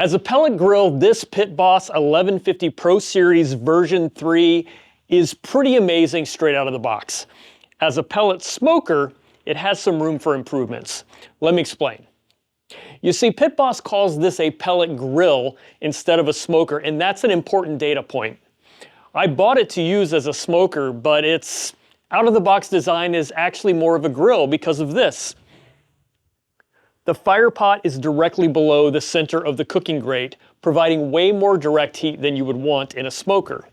As a pellet grill, this Pit Boss 1150 Pro Series version 3 is pretty amazing straight out of the box. As a pellet smoker, it has some room for improvements. Let me explain. You see, Pit Boss calls this a pellet grill instead of a smoker, and that's an important data point. I bought it to use as a smoker, but its out-of-the-box design is actually more of a grill because of this. The fire pot is directly below the center of the cooking grate, providing way more direct heat than you would want in a smoker.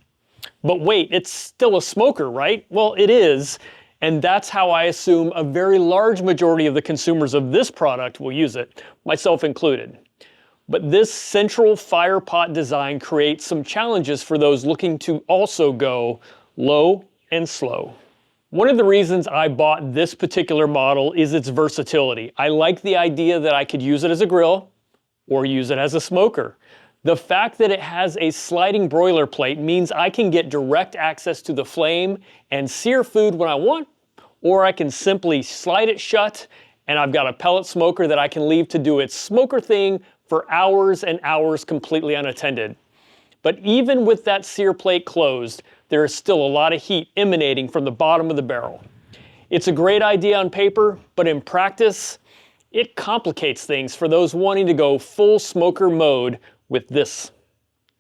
But wait, it's still a smoker, right? Well, it is, and that's how I assume a very large majority of the consumers of this product will use it, myself included. But this central fire pot design creates some challenges for those looking to also go low and slow. One of the reasons I bought this particular model is its versatility. I like the idea that I could use it as a grill or use it as a smoker. The fact that it has a sliding broiler plate means I can get direct access to the flame and sear food when I want, or I can simply slide it shut and I've got a pellet smoker that I can leave to do its smoker thing for hours and hours completely unattended. But even with that sear plate closed, there is still a lot of heat emanating from the bottom of the barrel. It's a great idea on paper, but in practice, it complicates things for those wanting to go full smoker mode with this.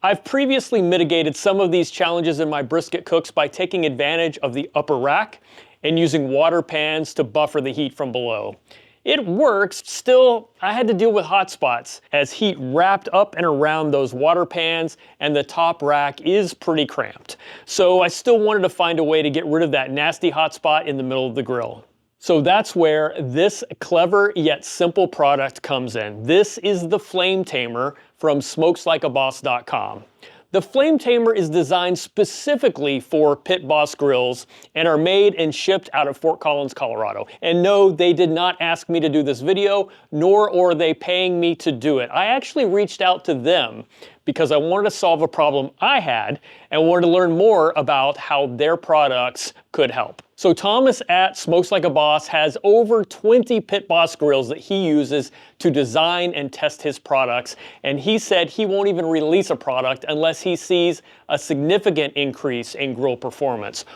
I've previously mitigated some of these challenges in my brisket cooks by taking advantage of the upper rack and using water pans to buffer the heat from below. It works, still I had to deal with hot spots as heat wrapped up and around those water pans and the top rack is pretty cramped. So I still wanted to find a way to get rid of that nasty hot spot in the middle of the grill. So that's where this clever yet simple product comes in. This is the Flame Tamer from SmokeSLikeABoss.com. The Flame Tamer is designed specifically for Pit Boss grills and are made and shipped out of Fort Collins, Colorado. And no, they did not ask me to do this video, nor are they paying me to do it. I actually reached out to them because I wanted to solve a problem I had and wanted to learn more about how their products could help. So Thomas at Smokes Like a Boss has over 20 Pit Boss grills that he uses to design and test his products, and he said he won't even release a product unless he sees a significant increase in grill performance.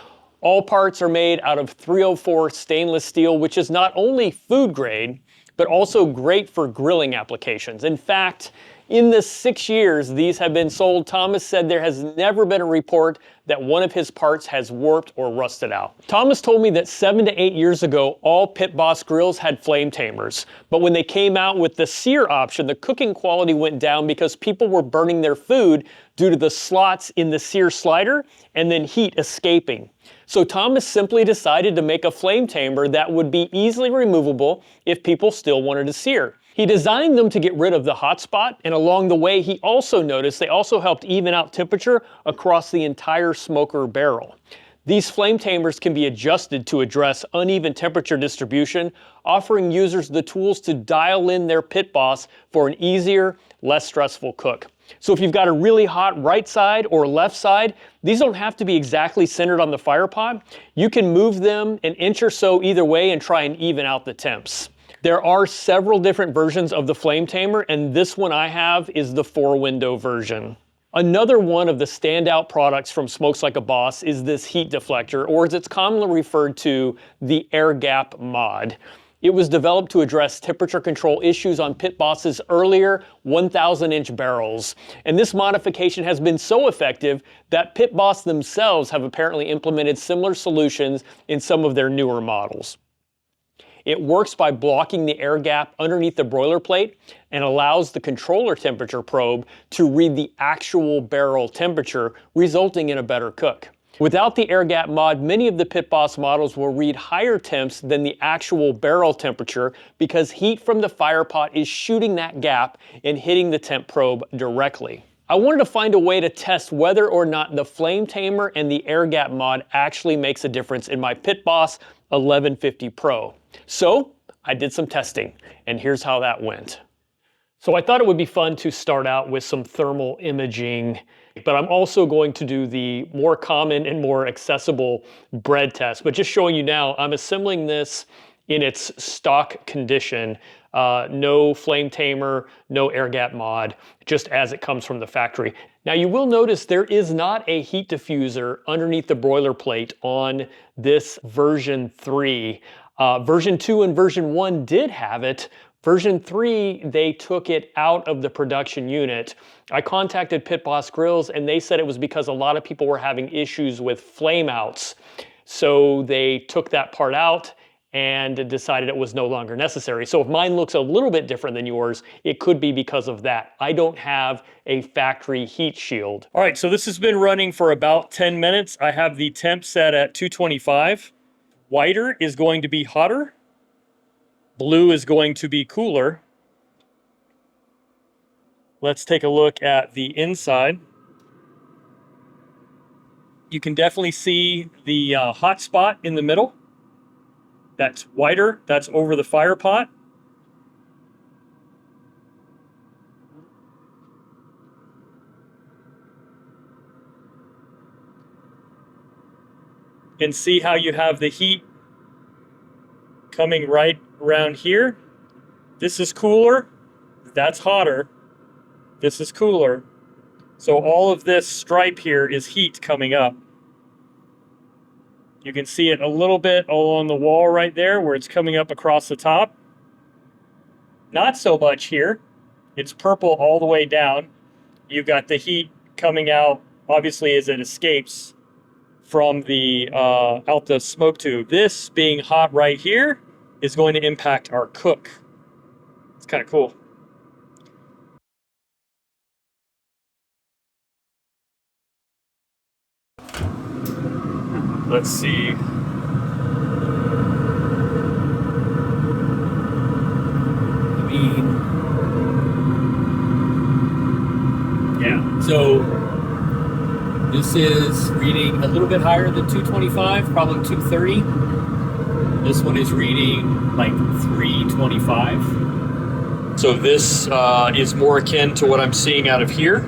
All parts are made out of 304 stainless steel, which is not only food grade, but also great for grilling applications. In fact, in the 6 years these have been sold, Thomas said there has never been a report that one of his parts has warped or rusted out. Thomas told me that 7 to 8 years ago, all Pit Boss grills had Flame Tamers. But when they came out with the sear option, the cooking quality went down because people were burning their food due to the slots in the sear slider and then heat escaping. So Thomas simply decided to make a Flame Tamer that would be easily removable if people still wanted to sear. He designed them to get rid of the hot spot, and along the way he also noticed they also helped even out temperature across the entire smoker barrel. These Flame Tamers can be adjusted to address uneven temperature distribution, offering users the tools to dial in their Pit Boss for an easier, less stressful cook. So if you've got a really hot right side or left side, these don't have to be exactly centered on the fire pot. You can move them an inch or so either way and try and even out the temps. There are several different versions of the Flame Tamer, and this one I have is the 4-window version. Another one of the standout products from Smokes Like a Boss is this heat deflector, or as it's commonly referred to, the air gap mod. It was developed to address temperature control issues on Pit Boss's earlier 1,000-inch barrels. And this modification has been so effective that Pit Boss themselves have apparently implemented similar solutions in some of their newer models. It works by blocking the air gap underneath the broiler plate and allows the controller temperature probe to read the actual barrel temperature, resulting in a better cook. Without the air gap mod, many of the Pit Boss models will read higher temps than the actual barrel temperature because heat from the fire pot is shooting that gap and hitting the temp probe directly. I wanted to find a way to test whether or not the Flame Tamer and the air gap mod actually makes a difference in my Pit Boss 1150 Pro. So I did some testing, and here's how that went. So I thought it would be fun to start out with some thermal imaging, but I'm also going to do the more common and more accessible bread test. But just showing you now, I'm assembling this in its stock condition. No flame tamer, no air gap mod, just as it comes from the factory. Now you will notice there is not a heat diffuser underneath the broiler plate on this version 3. Version 2 and version 1 did have it. Version 3, they took it out of the production unit. I contacted Pit Boss Grills and they said it was because a lot of people were having issues with flame outs. So they took that part out and decided it was no longer necessary. So if mine looks a little bit different than yours, it could be because of that. I don't have a factory heat shield. All right, so this has been running for about 10 minutes. I have the temp set at 225. Whiter is going to be hotter. Blue is going to be cooler. Let's take a look at the inside. You can definitely see the hot spot in the middle. That's whiter, that's over the fire pot. And see how you have the heat coming right around here. This is cooler, that's hotter. This is cooler. So all of this stripe here is heat coming up. You can see it a little bit along the wall right there where it's coming up across the top. Not so much here. It's purple all the way down. You've got the heat coming out, obviously, as it escapes from the out the smoke tube. This being hot right here is going to impact our cook. It's kind of cool. Let's see. I mean, yeah. So this is reading a little bit higher than 225, probably 230. This one is reading like 325. So this is more akin to what I'm seeing out of here,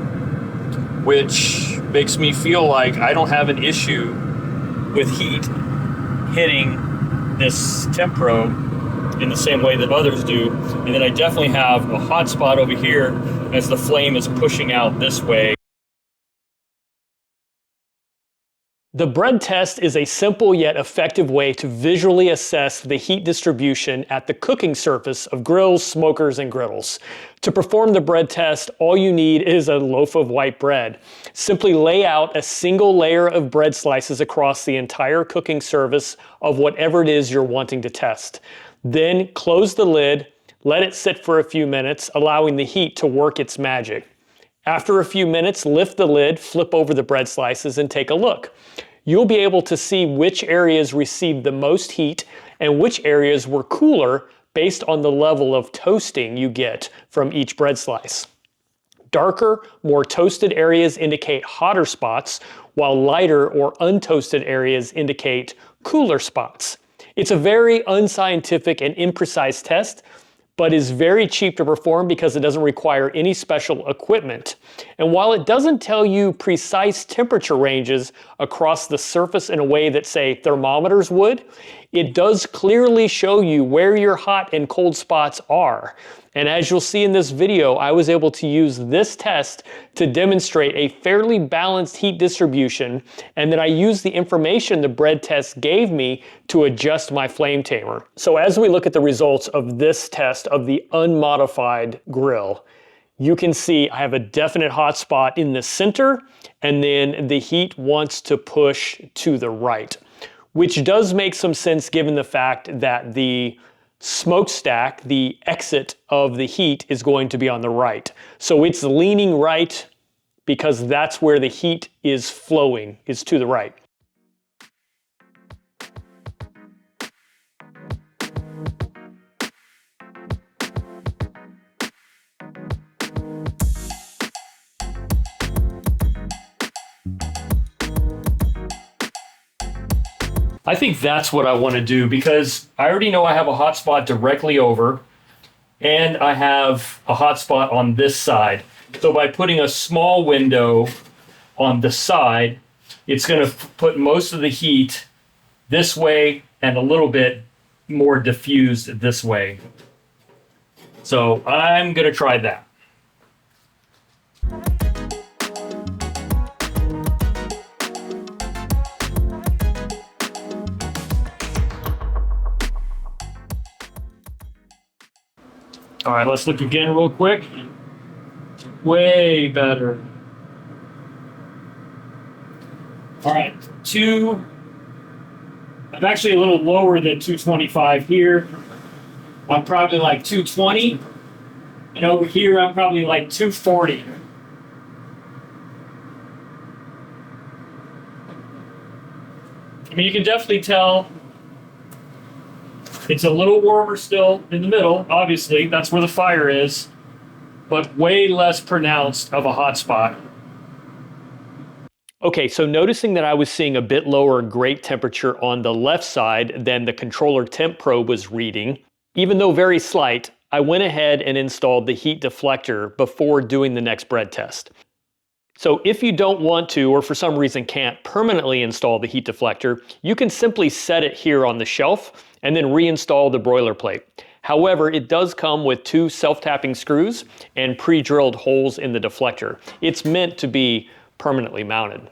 which makes me feel like I don't have an issue with heat hitting this temp probe in the same way that others do. And then I definitely have a hot spot over here as the flame is pushing out this way. The bread test is a simple yet effective way to visually assess the heat distribution at the cooking surface of grills, smokers, and griddles. To perform the bread test, all you need is a loaf of white bread. Simply lay out a single layer of bread slices across the entire cooking surface of whatever it is you're wanting to test. Then close the lid, let it sit for a few minutes, allowing the heat to work its magic. After a few minutes, lift the lid, flip over the bread slices, and take a look. You'll be able to see which areas received the most heat and which areas were cooler based on the level of toasting you get from each bread slice. Darker, more toasted areas indicate hotter spots, while lighter or untoasted areas indicate cooler spots. It's a very unscientific and imprecise test, but is very cheap to perform because it doesn't require any special equipment. And while it doesn't tell you precise temperature ranges across the surface in a way that, say, thermometers would, it does clearly show you where your hot and cold spots are. And as you'll see in this video, I was able to use this test to demonstrate a fairly balanced heat distribution, and then I used the information the bread test gave me to adjust my flame tamer. So as we look at the results of this test of the unmodified grill, you can see I have a definite hot spot in the center, and then the heat wants to push to the right, which does make some sense given the fact that the smokestack, the exit of the heat, is going to be on the right. So it's leaning right because that's where the heat is flowing, is to the right. I think that's what I want to do because I already know I have a hot spot directly over and I have a hot spot on this side. So by putting a small window on the side, it's going to put most of the heat this way and a little bit more diffused this way. So I'm gonna try that. All right, let's look again real quick. Way better. All right, I'm actually a little lower than 225 here. I'm probably like 220. And over here, I'm probably like 240. I mean, you can definitely tell it's a little warmer still in the middle, obviously. That's where the fire is, but way less pronounced of a hot spot. Okay, so noticing that I was seeing a bit lower grate temperature on the left side than the controller temp probe was reading, even though very slight, I went ahead and installed the heat deflector before doing the next bread test. So if you don't want to, or for some reason can't permanently install the heat deflector, you can simply set it here on the shelf and then reinstall the broiler plate. However, it does come with 2 self-tapping screws and pre-drilled holes in the deflector. It's meant to be permanently mounted.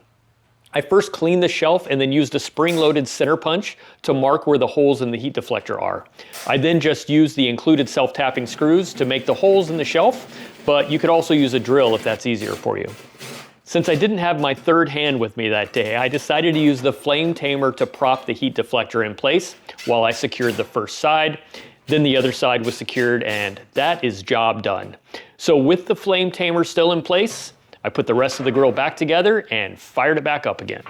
I first cleaned the shelf and then used a spring-loaded center punch to mark where the holes in the heat deflector are. I then just used the included self-tapping screws to make the holes in the shelf, but you could also use a drill if that's easier for you. Since I didn't have my third hand with me that day, I decided to use the flame tamer to prop the heat deflector in place while I secured the first side. Then the other side was secured, and that is job done. So with the flame tamer still in place, I put the rest of the grill back together and fired it back up again.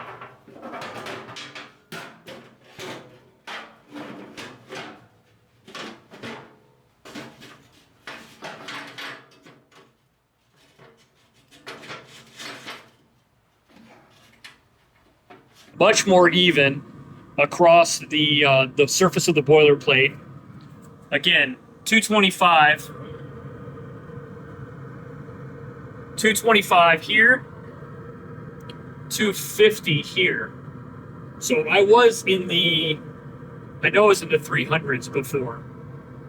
Much more even across the surface of the boiler plate. Again, 225 here, 250 here. So I know I was in the 300s before.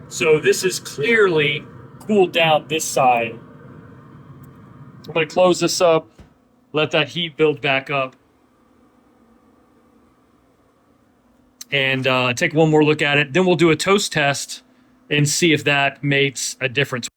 So this is clearly cooled down this side. I'm gonna close this up, let that heat build back up, and take one more look at it. Then we'll do a toast test and see if that makes a difference.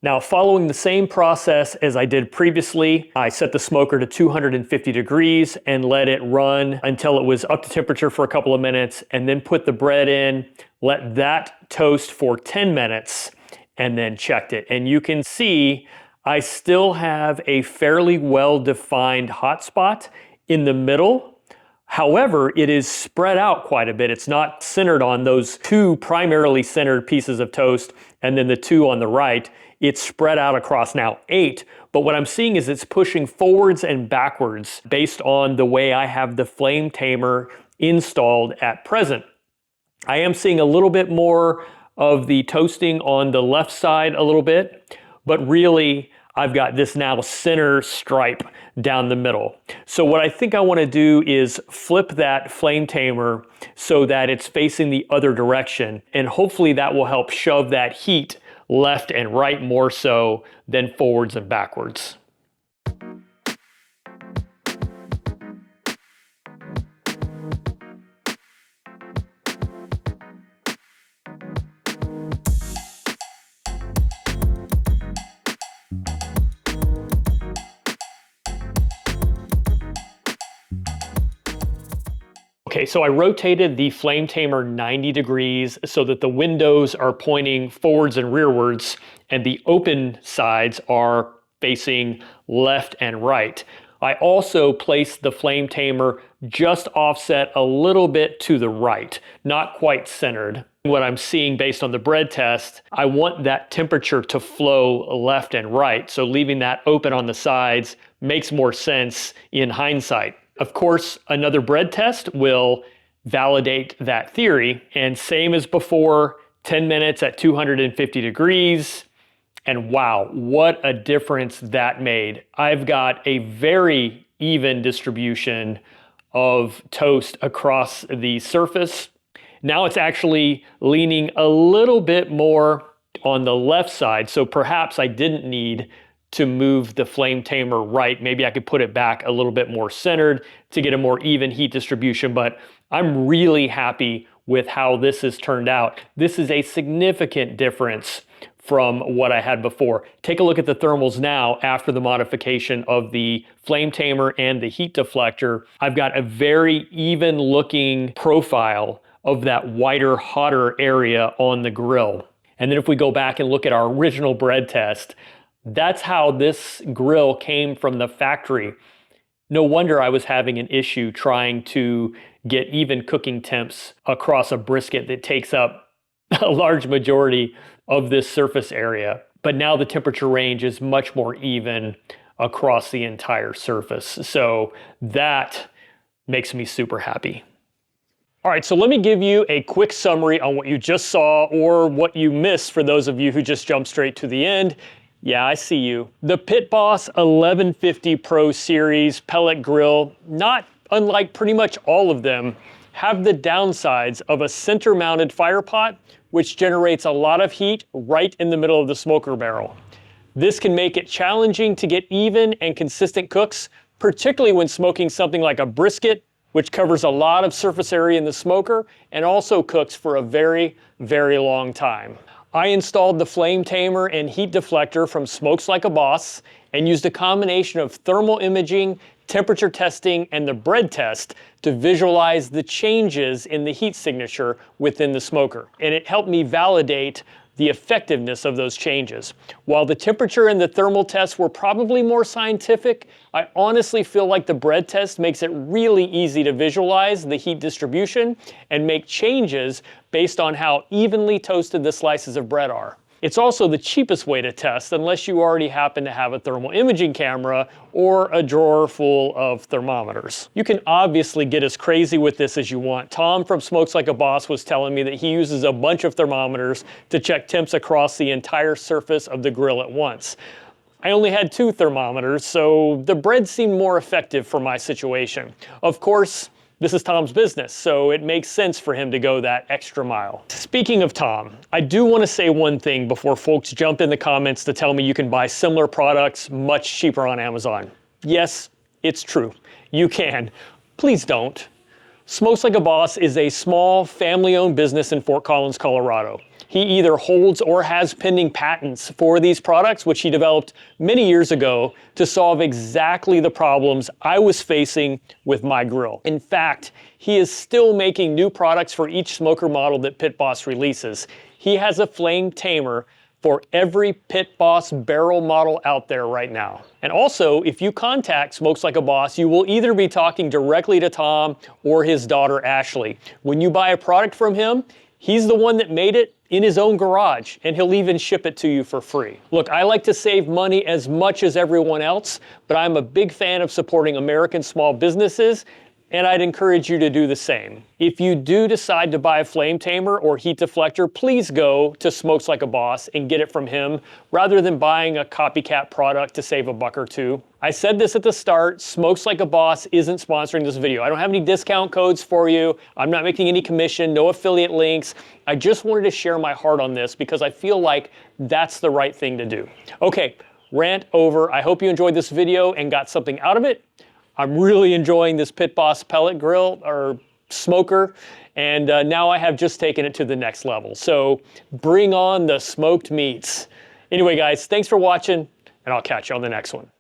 Now, following the same process as I did previously, I set the smoker to 250 degrees and let it run until it was up to temperature for a couple of minutes, and then put the bread in, let that toast for 10 minutes, and then checked it. And you can see I still have a fairly well-defined hot spot in the middle. However, it is spread out quite a bit. It's not centered on those 2 primarily centered pieces of toast and then the 2 on the right. It's spread out across now 8, but what I'm seeing is it's pushing forwards and backwards based on the way I have the flame tamer installed at present. I am seeing a little bit more of the toasting on the left side a little bit, but really I've got this now center stripe down the middle. So what I think I want to do is flip that flame tamer so that it's facing the other direction, and hopefully that will help shove that heat left and right more so than forwards and backwards. Okay, so I rotated the flame tamer 90 degrees so that the windows are pointing forwards and rearwards, and the open sides are facing left and right. I also placed the flame tamer just offset a little bit to the right, not quite centered. What I'm seeing based on the bread test, I want that temperature to flow left and right, so leaving that open on the sides makes more sense in hindsight. Of course, another bread test will validate that theory, and same as before, 10 minutes at 250 degrees, and wow, what a difference that made. I've got a very even distribution of toast across the surface. Now it's actually leaning a little bit more on the left side, so perhaps I didn't need to move the flame tamer right. Maybe I could put it back a little bit more centered to get a more even heat distribution, but I'm really happy with how this has turned out. This is a significant difference from what I had before. Take a look at the thermals now after the modification of the flame tamer and the heat deflector. I've got a very even looking profile of that whiter, hotter area on the grill. And then if we go back and look at our original bread test, that's how this grill came from the factory. No wonder I was having an issue trying to get even cooking temps across a brisket that takes up a large majority of this surface area. But now the temperature range is much more even across the entire surface. So that makes me super happy. All right, so let me give you a quick summary on what you just saw or what you missed for those of you who just jumped straight to the end. Yeah, I see you. The Pit Boss 1150 Pro Series pellet grill, not unlike pretty much all of them, have the downsides of a center-mounted fire pot, which generates a lot of heat right in the middle of the smoker barrel. This can make it challenging to get even and consistent cooks, particularly when smoking something like a brisket, which covers a lot of surface area in the smoker and also cooks for a very, very long time. I installed the flame tamer and heat deflector from Smokes Like a Boss and used a combination of thermal imaging, temperature testing, and the bread test to visualize the changes in the heat signature within the smoker. And it helped me validate the effectiveness of those changes. While the temperature and the thermal tests were probably more scientific, I honestly feel like the bread test makes it really easy to visualize the heat distribution and make changes based on how evenly toasted the slices of bread are. It's also the cheapest way to test unless you already happen to have a thermal imaging camera or a drawer full of thermometers. You can obviously get as crazy with this as you want. Tom from Smokes Like a Boss was telling me that he uses a bunch of thermometers to check temps across the entire surface of the grill at once. I only had 2 thermometers, so the bread seemed more effective for my situation. Of course, this is Tom's business, so it makes sense for him to go that extra mile. Speaking of Tom, I do want to say one thing before folks jump in the comments to tell me you can buy similar products much cheaper on Amazon. Yes, it's true. You can. Please don't. Smokes Like a Boss is a small, family-owned business in Fort Collins, Colorado. He either holds or has pending patents for these products, which he developed many years ago to solve exactly the problems I was facing with my grill. In fact, he is still making new products for each smoker model that Pit Boss releases. He has a flame tamer for every Pit Boss barrel model out there right now. And also, if you contact Smokes Like a Boss, you will either be talking directly to Tom or his daughter, Ashley. When you buy a product from him, he's the one that made it in his own garage, and he'll even ship it to you for free. Look, I like to save money as much as everyone else, but I'm a big fan of supporting American small businesses, and I'd encourage you to do the same. If you do decide to buy a flame tamer or heat deflector, please go to Smokes Like a Boss and get it from him rather than buying a copycat product to save $1 or $2. I said this at the start, Smokes Like a Boss isn't sponsoring this video. I don't have any discount codes for you. I'm not making any commission, no affiliate links. I just wanted to share my heart on this because I feel like that's the right thing to do. Okay, rant over. I hope you enjoyed this video and got something out of it. I'm really enjoying this Pit Boss pellet grill or smoker, and now I have just taken it to the next level. So bring on the smoked meats. Anyway, guys, thanks for watching, and I'll catch you on the next one.